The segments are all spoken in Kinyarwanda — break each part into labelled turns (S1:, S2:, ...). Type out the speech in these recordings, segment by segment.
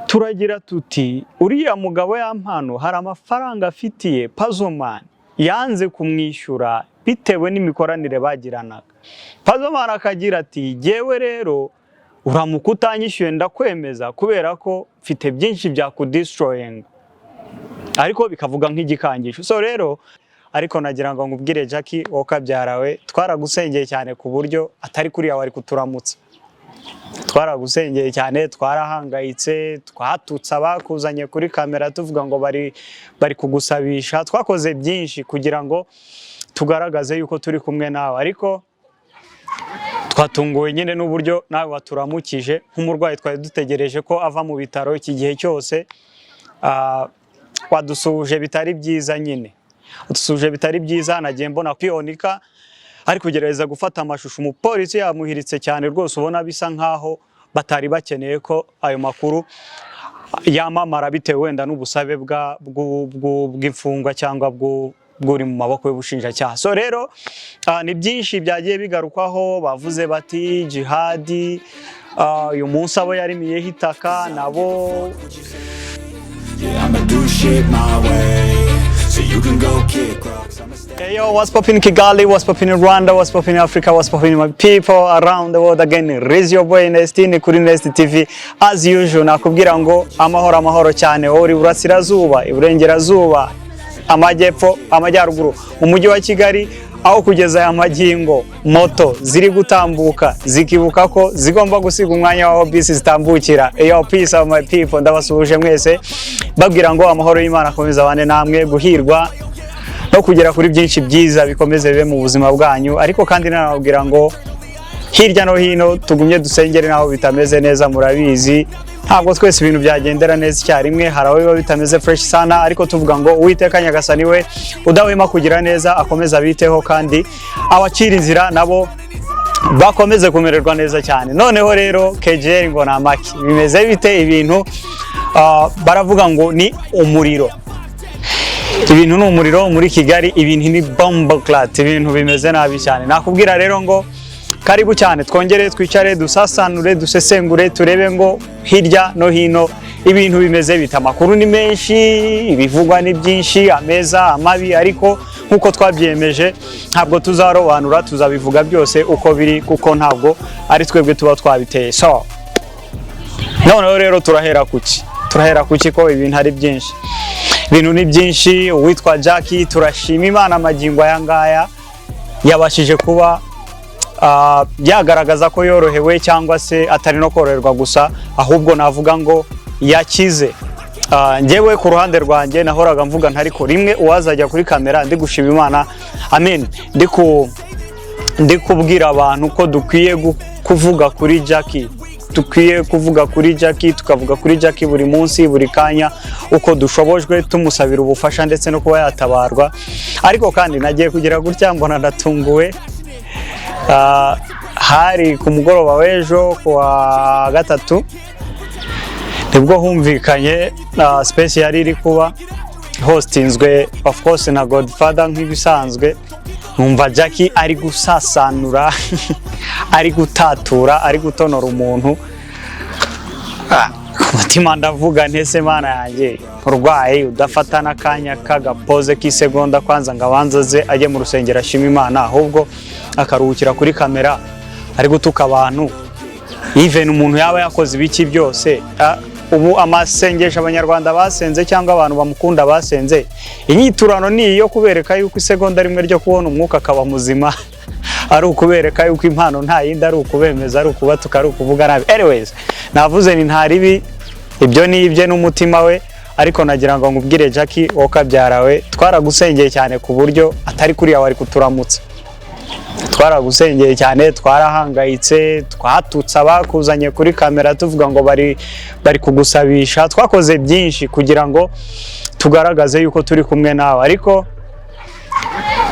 S1: turagira tuti uriya mugabo yampano hari amafaranga afitiye Puzzleman yanze kumwishyura bitewe n'imikoranire bagiranaga. Puzzleman akagira ati jewe rero uramuka utanyishyuye ndakwemeza kubera ko mfite byinshi bya kudestroying, ariko bikavuga nk'igikangisho. So rero ariko nagira ngo ngubwire Jackie wokabyarawe twaragusengeye cyane ku buryo atari kuri yawe ari kuturamutsa. Twaragusengeye cyane, twarahangayitse, twatutse abakuzanye kuri kamera tuvuga ngo bari kugusabisha, twakoze byinshi kugira ngo tugaragaze yuko turi kumwe nawe, ariko twatunguwe nyine n'uburyo nawe waturamukije nk'umurwayi twari dutegereje ko ava mu bitaro iki gihe cyose. Wadusuhuje bitari byiza nyine, udusuje bitari byiza. Nagiye mbona kwiyonika ari kugerageza gufata amashusho, umupolisi yamuhiritse cyane rwose, ubona bisa nkaho batari bakeneye ko ayo makuru yamamara bitewe wenda n'ubusabe bw'imfungwa cyangwa bw'uri mu maboko y'ubushinjacyaha. So rero ni byinshi byagiye bigarukwaho, bavuze bati jihadi uyu munsi abo yarimiyeho itaka nabo. Hey yo, what's poppin' in Kigali, what's poppin' in Rwanda, what's poppin' in Africa, what's poppin' in my people around the world. Again, raise your boy Nestine kuri Nest TV. As usual, nakubwira ngo amahoro cyane, uri burasirazuba, iburengerazuba, amajyepfo, amajyaruguru, mu mujyi wa Kigali, aho kugeza aya magingo moto ziri gutambuka zikibuka ko zigomba gusiga umwanya waho bisi zitambukira. Yo, peace of my people, ndabasuhuje mwese babwira ngo amahoro y'Imana akomeza abane namwe, guhirwa no kugera kuri byinshi byiza bikomeze bibe mu buzima bwanyu. Ariko kandi nanababwira ngo hirya no hino tugumye dusengere naho bitameze neza. Murabizi ntabwo twese ibintu byagendera neza icyarimwe, hari aho biba bitameze fresh sana, ariko tuvuga ngo Uwiteka Nyagasani we udahwema kugira neza akomeza biteho, kandi abacira inzira nabo bakomeze kumererwa neza cyane. Noneho rero KJL ngo namaki bimeze bite ibintu? Baravuga ngo ni umuriro, ibintu ni umuriro muri Kigali, ibintu ni bomboclat, ibintu bimeze nabi cyane. Nakubwira rero ngo karibu cyane, twongere twicare dusasanure dusesengure turebe ngo hirya no hino ibintu bimeze bita. Amakuru ni menshi, ibivugwa ni byinshi, ameza amabi, ariko nkuko twabyemeje ntabwo tuzarobanura, tuzabivuga byose uko biri, kuko ntabwo ari twebwe tuba twabiteye. So noneho rero turahera kuki ko ibintu ari byinshi, ibintu ni byinshi. Uwitwa Jackie turashima Imana amagingo aya ngaya yabashije kuba yagaragaza ko yorohewe, cyangwa se atari no koroherwa gusa, ahubwo navuga ngo yakize. Njyewe ku ruhande rwanjye nahoraga mvuga ntariko rimwe uwazajya kuri kamera ndi gushima Imana, amen, ndi kubwira abantu ko dukwiye kuvuga kuri Jackie, tukavuga kuri Jackie buri munsi buri kanya uko dushobojwe, tumusabira ubufasha ndetse no kuba yatabarwa. Ariko kandi nagiye kugira gutya mbona ndatunguwe. Hari ku mugoroba w'ejo kuwa gatatu nibwo humvikanye space yari iri kuba hostinzwe of course na Godfather nk'ibisanzwe. Numva Jackie ari gusasanura ari gutatura, ari gutonora umuntu. Umutima ndavuga ntese Mana yanjye, urwaye udafata n'akanya kagapoze k'isegonda kwanza ngo abanze ajye mu rusengero ashima Imana, ahubwo akaruhukira kuri kamera ari gutuka abantu. Even umuntu yaba yakoze ibiki byose, ubu amasengesho abanyarwanda basenze cyangwa abantu bamukunda basenze, inyiturano ni iyo kubereka yuko isegonda rimwe ryo kubona umwuka akaba muzima ari ukubereka yuko impano nta yindi, ari ukubemeza, ari ukubatuka, ari ukuvuga nabi. Anyways, navuze ni ntaribi, ibyo ni ibye n'umutima we, ariko nagira ngo ngubwire Jackie wokabyarawe twaragusengeye cyane ku buryo atari kuri yawe ari kuturamutsa. Twaragusengeye cyane, twarahangayitse, twatutse abakuzanye kuri kamera tuvuga ngo bari kugusabisha, twakoze byinshi kugira ngo tugaragaze yuko turi kumwe nawe, ariko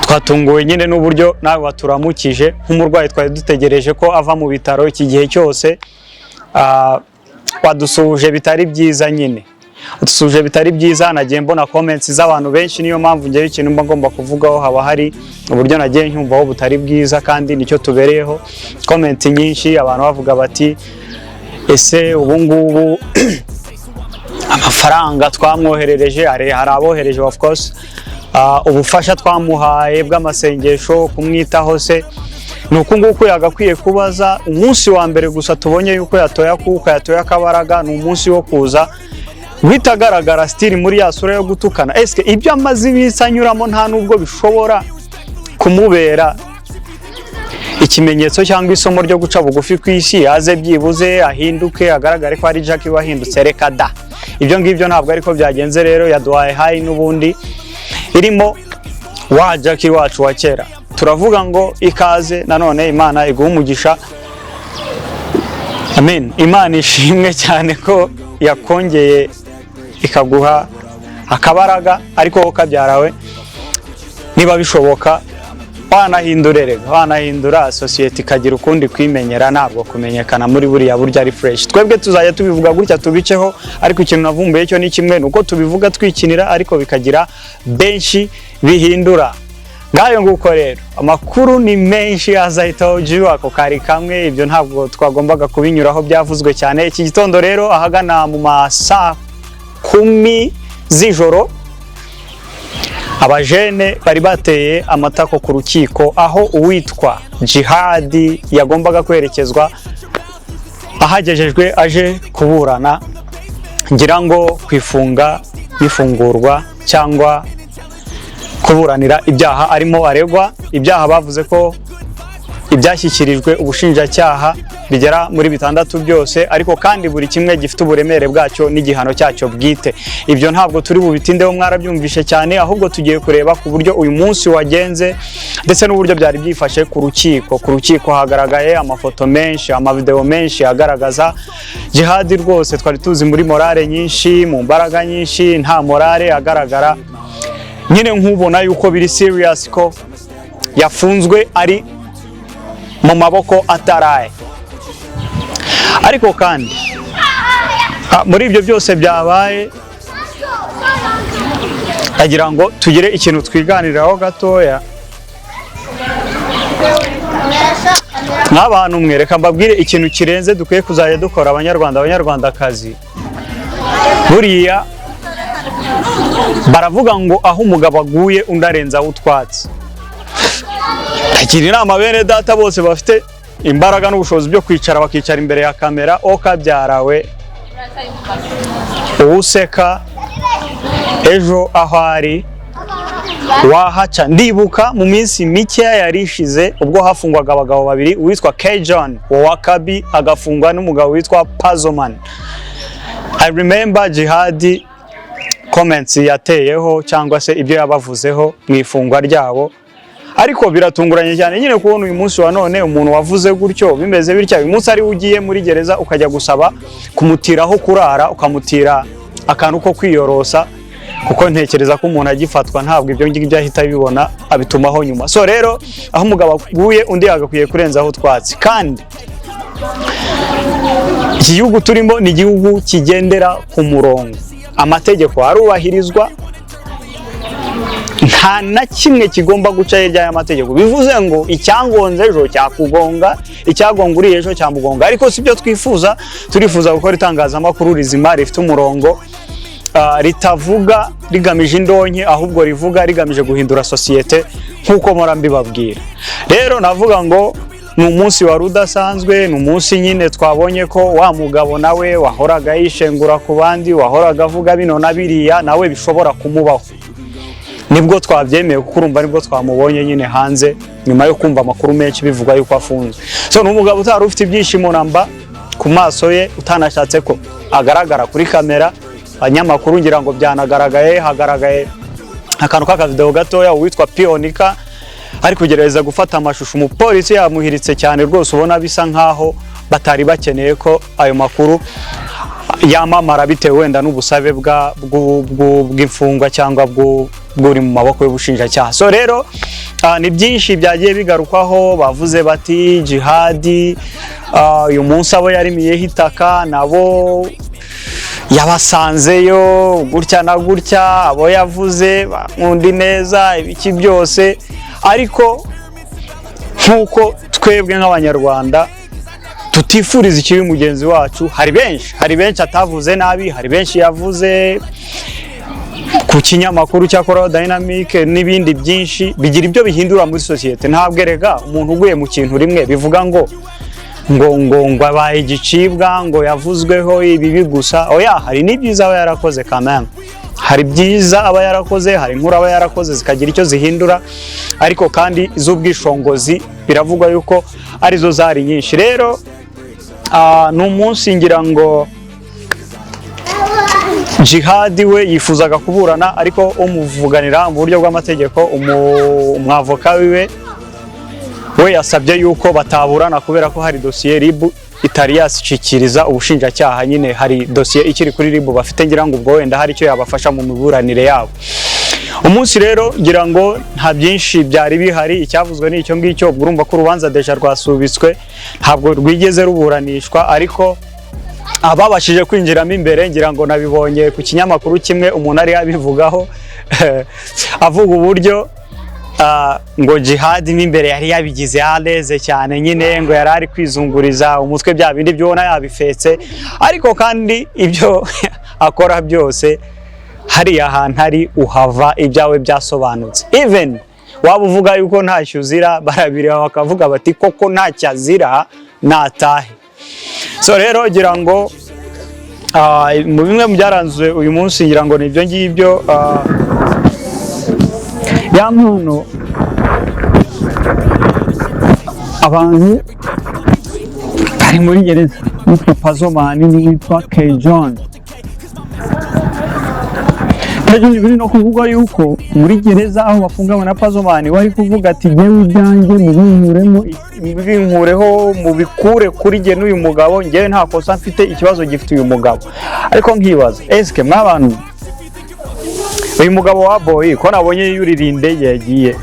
S1: twatunguwe nyine n'uburyo nawe waturamukije nk'umurwayi twari dutegereje ko ava mu bitaro iki gihe cyose. Wadusuhuje bitari byiza nyine, udusuje bitari byiza. Nagiye mbona comments z'abantu benshi, niyo mpamvu ngiye ikintu mba ngomba kuvugaho haba hari uburyo nagiye nkumvaho butari bwiza, kandi nicyo tubereyeho. Comment nyinshi abantu bavuga bati ese ubu ngubu amafaranga twamwoherereje, hari abohereje of course, ubufasha twamuhaye bw'amasengesho, kumwitaho se, nuko nguko yagakwiye kubaza umunsi wa mbere gusa tubonye yuko yatoya kuko yatoya akabaraga, ni umunsi wo kuza bitagaragara stili muri ya sura yo gutukana. Eske ibyo amazi bisanyuramo nta nubwo bishobora kumubera ikimenyetso cyangwa isomo ryo guca bugufi kw'isi, aze byibuze ahinduke agaragare ko ari Jackie wahindutse? Reka da, ibyo ngibyo ntabwo ariko byagenze. Rero yaduhaye hayi n'ubundi irimo wa Jackie wacu wa kera. Turavuga ngo ikaze nanone, Imana iguha umugisha. Amen. Imana ishimwe cyane ko yakongeye ikaguha akabaraga, ariko wowe kabyarawe niba bishoboka wanahindura society ikagira ukundi kwimenyera, ntabwo kumenyekana muri buriya buryo ari fresh. Twebwe tuzajya tubivuga gutya tubiceho, ariko ikintu navumbuye cyo ni kimwe, nuko tubivuga twikinira ariko bikagira benshi bihindura. Ngayo nguko rero amakuru ni menshi azahitaho jiwa ako kari kamwe, ibyo ntabwo twagombaga kubinyuraho, byavuzwe cyane. Iki gitondo rero ahagana mu masaa 10 z'ijoro abajene bari bateye amatako ku rukiko, aho uwitwa Jihad yagombaga kwerekezwa ahagejejwe aje kuburana, ngira ngo kwifunga bifungurwa cyangwa kuburanira ibyaha arimo aregwa. Ibyaha bavuze ko ibyashyikirijwe ubushinjacyaha bigera muri 6 byose, ariko kandi buri kimwe gifite uburemere bwacyo n'igihano cyacyo bwite. Ibyo ntabwo turi bubitindeho, mwarabyumvishe cyane, ahubwo tugiye kureba ku buryo uyu munsi wagenze ndetse n'uburyo byari byifashe ku rukiko. Ku rukiko hagaragaye amafoto menshi, amavideo menshi agaragaza Jihad rwose twari tuzi muri morale nyinshi, mu mbaraga nyinshi, nta morale agaragara, nyine nk'ubona yuko biri serious ko yafunzwe ari mu maboko ataraye. Ariko kandi muri ibyo byose byabaye, agira ngo tugire ikintu twiganiraho gatoya. N'abantu mwereka mbabwire ikintu kirenze dukwiye kuzajya dukora abanyarwandakazi. Buriya baravuga ngo aho umugabo aguye undarenzaho utwatsi. Agira inama bene data bose bafite imbaraga n'ubushobozi byo kwicara bakicara imbere ya kamera, okabyarawe useka ejo aho ari wahaca. Ndibuka mu minsi mike yarishize ubwo hafungwaga abagabo babiri, uwitwa K-John Wakabi agafungwa n'umugabo witwa Pazoman. I remember Jihad comments yateyeho cyangwa se ibyo yabavuzeho mu ifungwa ryabo, ariko biratunguranye cyane nyine kubona uyu munsi wa none umuntu wavuze gutyo bimeze bitya. Uyu munsi ari ugiye muri gereza ukajya gusaba kumutiraho kurara, ukamutira akantu ko kwiyorosa, kuko ntekereza ko umuntu agifatwa ntabwo ibyo ngibyo ahita bibona, abitumaho nyuma. So rero aho umugabo aguye undi agakwiye kurenzaho utwatsi. Kandi iki gihugu turimo ni igihugu kigendera ku murongo, amategeko arubahirizwa, nta na kimwe kigomba guca hirya y'amategeko. Bivuze ngo icyangonze ejo cyakugonga, icyagonga uri ejo cyamugonga. Ariko sibyo twifuza, turifuza gukora itangazamakuru rizima rifite umurongo, ritavuga rigamije indonke, ahubwo rivuga rigamije guhindura societe nkuko mpora mbibabwira. Rero navuga ngo ni umunsi wari udasanzwe, ni umunsi nyine twabonye ko wa mugabo nawe wahoraga yishengura ku bandi, wahoraga avuga bino na biriya, nawe bishobora kumubaho. Nibwo twabyemeye kuko urumva nibwo twamubonye nyine hanze nyuma yo kumva amakuru menshi bivuga yuko afunzwe. So ni umugabo utari ufite ibyishimo namba ku maso ye, utanashatse ko agaragara kuri kamera. Abanyamakuru ngira ngo byanagaragaye, hagaragaye akantu k'akavideo gatoya uwitwa Pionika ari kugerageza gufata amashusho. Umupolisi yamuhiritse cyane rwose, ubona bisa nkaho batari bakeneye ko ayo makuru yamamara bitewe wenda n'ubusabe bw'imfungwa cyangwa bw'uri mu maboko y'ubushinjacyaha. So rero ni byinshi byagiye bigarukwaho, bavuze bati Jihad uyu munsi abo yarimiyeho itaka nabo yabasanzeyo gutya na gutya, abo yavuze bamundi neza ibiki byose. Ariko nkuko twebwe nk'abanyarwanda tutifuriza ikibi mugenzi wacu. Hari benshi atavuze nabi, hari benshi yavuze ku kinyamakuru cyakora Dynamic n'ibindi byinshi bigira ibyo bihindura muri societe. Ntabwo erega umuntu uguye mu kintu rimwe bivuga ngo abaye igicibwa, ngo yavuzweho ibibi gusa. Oya, hari n'ibyiza aba yarakoze kameme, hari byiza aba yarakoze, hari inkuru aba yarakoze zikagira icyo zihindura, ariko kandi iz'ubwishongozi biravugwa yuko arizo zari nyinshi. Rero ni umunsi ngira ngo Jihad we yifuzaga kuburana, ariko umuvuganira mu buryo bw'amategeko, umwavoka we yasabye yuko bataburana kubera ko hari dosiye RIB itari yashyikiriza ubushinjacyaha. Nyine hari dosiye ikiri kuri RIB bafite, ngira ngo ubwo wenda hari icyo yabafasha mu miburanire yabo. Umunsi rero ngira ngo nta byinshi byari bihari, icyavuzwe ni icyo ngicyo. Urumva ko urubanza deja rwasubitswe, ntabwo rwigeze ruburanishwa, ariko ababashije kwinjiramo imbere ngira ngo nabibonye ku kinyamakuru kimwe umuntu ari yabivugaho avuga uburyo ngo Jihad n'imbere yari yabigize aleze cyane, nyine ngo yari ari kwizunguriza umutwe bya bindi byona yabifetse, ariko kandi ibyo akora byose hari ahantu ari uhava ibyawe byasobanutse. Even waba uvuga yuko ntacyo uzira, barabireba bakavuga bati koko ntacyo azira natahe. So rero ngira ngo mu bimwe mu byaranzwe uyu munsi ngira ngo nibyo ngibyo. Ya muntu abantu ari muri gereza witwa Pazomani n'uwitwa K-John. Biri no kuvuga yuko muri gereza aho bafunganywe na Pazomani wari kuvuga ati ngewe ibyanjye mubinkureho mubikure kuri jye n'uyu mugabo, ngewe nta kosa mfite, ikibazo gifite uyu mugabo. Ariko nkibaza eske mwabantu uyu mugabo wa Boy ko nabonye yurira indege yagiye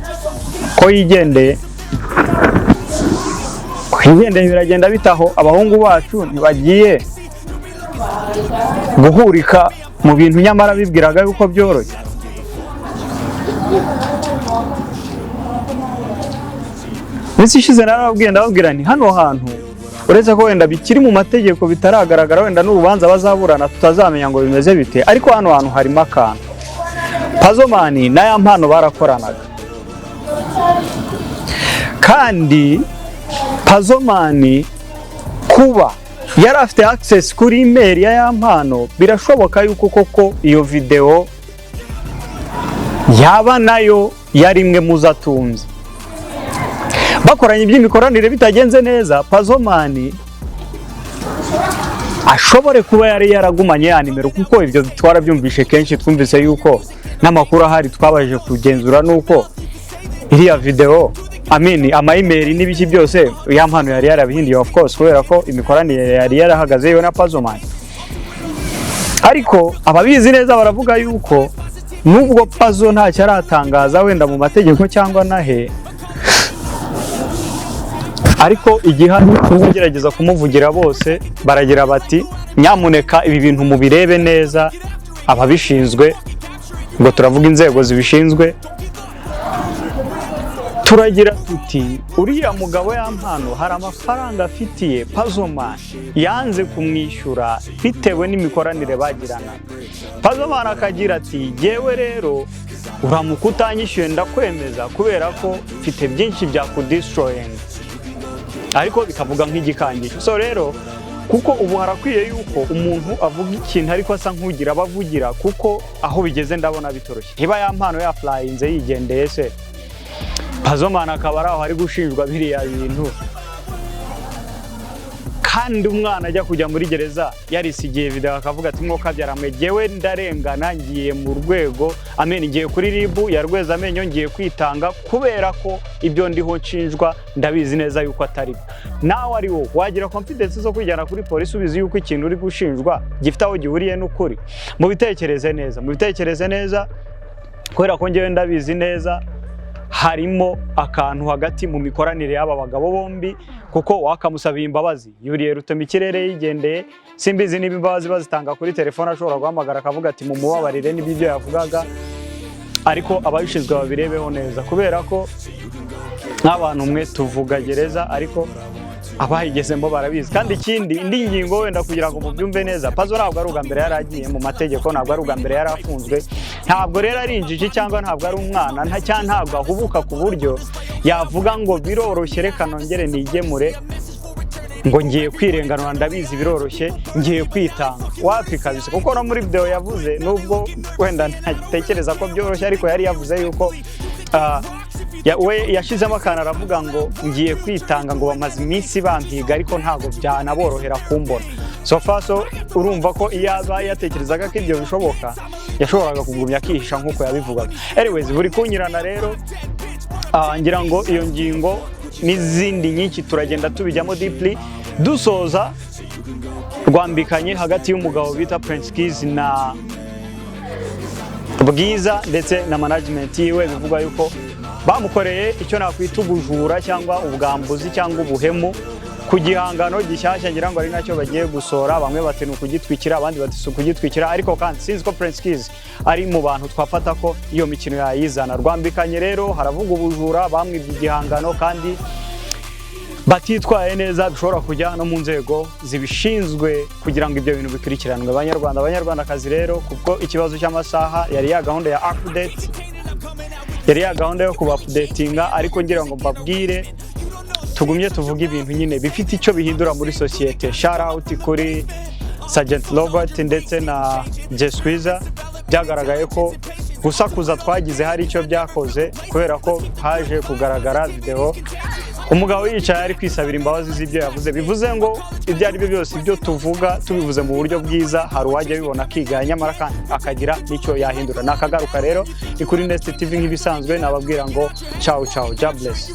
S1: ko yigendeye biragenda bitaho abahungu bacu ntibagiye guhurika mu bintu nyamara bibwiraga yuko byoroshye. Nisi ishize ndababwira nti hano hantu uretse ko wenda bikiri mu mategeko bitaragaragara, wenda n'urubanza bazaburana tutazamenya ngo bimeze bite, ariko hano hantu harimo akantu. Pazomani n'aya mpano barakoranaga, kandi Pazomani kuba yari afite access kuri email ya mpano, birashoboka yuko koko iyo video yaba nayo yari imwe muzatunze. Bakoranye iby'imikoranire bitagenze neza, Pazomani ashobore kuba yari yaragumanye ya nimero, kuko ibyo twarabyumvishe kenshi. Twumvise yuko n'amakuru ahari twabaje kugenzura nuko iriya video ama email n'ibiki byose ya mpano yari yarabihindiye, of course, kubera ko imikoranire yari yarahagaze yo na Pazomani. Ariko ababizi neza baravuga yuko nubwo Pazo ntacyo aratangaza wenda mu mategeko cyangwa nahe, ariko igihano kugerageza kumuvugira bose baragira bati nyamuneka ibi bintu mubirebe neza, ababishinzwe, ngo turavuga inzego zibishinzwe, turagira tuti uriya mugabo ya mpano hari amafaranga afitiye Pazomani yanze kumwishyura bitewe n'imikoranire bagirana. Pazomani akagira ati yewe rero uramuka utanyishyuye ndakwemeza kubera ko mfite byinshi bya kudestroying, ariko bikavuga nk'igikangisho. So rero kuko ubu harakwiye yuko umuntu avuga ikintu ariko asa nk'ugira abavugira, kuko aho bigeze ndabona bitoroshye. Niba ya mpano ya flyinze yigendeye se, Pazomani akaba ari aho ari gushinjwa biriya bintu, kandi umwana ajya kujya muri gereza yarisigiye video akavuga ati mwo kabyaramwe jyewe ndarengana, ngiye mu rwego ngiye kuri RIB yarweza amenyo, ngiye kwitanga kubera ko ibyo ndiho nshinjwa ndabizi neza yuko atari. Nawe ari wo wagira confidence zo kwijyana kuri polisi ubizi yuko ikintu uri gushinjwa gifite aho gihuriye n'ukuri. Mubitekereze neza kubera ko ngewe ndabizi neza harimo akantu hagati mu mikoranire y'aba bagabo bombi, kuko wakamusabiye imbabazi yuriye rutema ikirere yigendeye. Simbizi niba imbabazi bazitanga kuri telefone, ashobora guhamagara akavuga ati mumubabarire n'ibyo yavugaga, ariko ababishinzwe babirebeho neza, kubera ko nk'abantu mwe tuvuga gereza ariko abayigezemo barabizi. Kandi ikindi indi ngingo wenda kugira ngo mubyumve neza, Pazo ntabwo ari ubwa mbere yaragiye mu mategeko, ntabwo ari ubwa mbere yarafunzwe, ntabwo rero ari injiji cyangwa ntabwo ari umwana, ntabwo ahubuka ku buryo yavuga ngo biroroshye reka nongere nigemure ngo ngiye kwirenganura, ndabizi biroroshye ngiye kwitanga. Wapi kabisa, kuko no muri video yavuze, nubwo wenda ntatekereza ko byoroshye, ariko yari yavuze yuko we yashizemo akana aravuga ngo ngiye kwitanga, ngo bamaze iminsi bampiga ariko ntabwo byanaborohera kumbona. So urumva ko iyo aba yatekerezaga ko ibyo bishoboka yashoboraga kugumya akihisha nk'uko yabivugaga. Anyways, buri kunyirana rero, ngira ngo iyo ngingo n'izindi nyinshi turagenda tubijyamo deeply. Dusoza rwambikanye hagati y'umugabo bita Prince Kiss na Bwiza ndetse na management yiwe, bivuga yuko bamukoreye icyo nakwita ubujura cyangwa ubwambuzi cyangwa ubuhemu ku gihangano gishyashya, ngira ngo ari nacyo bagiye gusora. Bamwe bati ni ukugitwikira, abandi bati si ukugitwikira, ariko kandi sinzi ko Prince Kiss ari mu bantu twafata ko iyo mikino yayizana. Rwambikanye rero haravuga ubujura, bamwibye igihangano kandi batitwaye neza, bishobora kujya no mu nzego zibishinzwe kugira ngo ibyo bintu bikurikiranwe. Abanyarwandakazi rero, kuko ikibazo cy'amasaha yari ya gahunda ya update, yari ya gahunda yo kuba-updatinga, ariko ngira ngo mbabwire tugumye tuvuga ibintu nyine bifite icyo bihindura muri societe. Shout out kuri Sergeant Robert ndetse na Jeswiza, byagaragaye ko gusakuza twagize hari icyo byakoze, kubera ko haje kugaragara video umugabo yicaye ari kwisabira imbabazi z'ibyo yavuze. Bivuze ngo ibyo ari byo byose ibyo tuvuga tubivuze mu buryo bwiza, hari uwajya bibona akiga, nyamara kandi akagira n'icyo yahindura. Nakagaruka rero, ni kuri Nest TV nk'ibisanzwe, nababwira ngo ciao ciao, God bless.